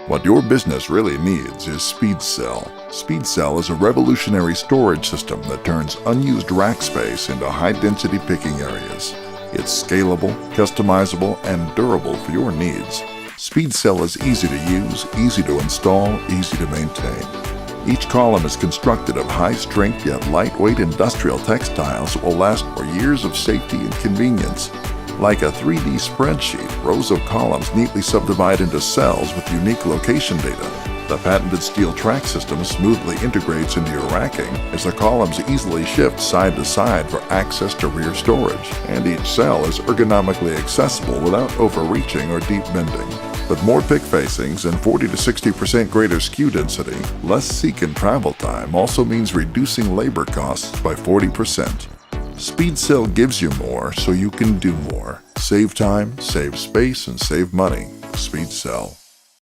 What your business really needs is SpeedCell. SpeedCell is a revolutionary storage system that turns unused rack space into high-density picking areas. It's scalable, customizable, and durable for your needs. SpeedCell is easy to use, easy to install, easy to maintain. Each column is constructed of high-strength yet lightweight industrial textiles that will last for years of safety and convenience. Like a 3D spreadsheet, rows of columns neatly subdivide into cells with unique location data. The patented steel track system smoothly integrates into your racking as the columns easily shift side to side for access to rear storage, and each cell is ergonomically accessible without overreaching or deep bending. With more pick facings and 40 to 60% greater SKU density, less seek and travel time also means reducing labor costs by 40%. SpeedCell gives you more so you can do more. Save time, save space, and save money. SpeedCell.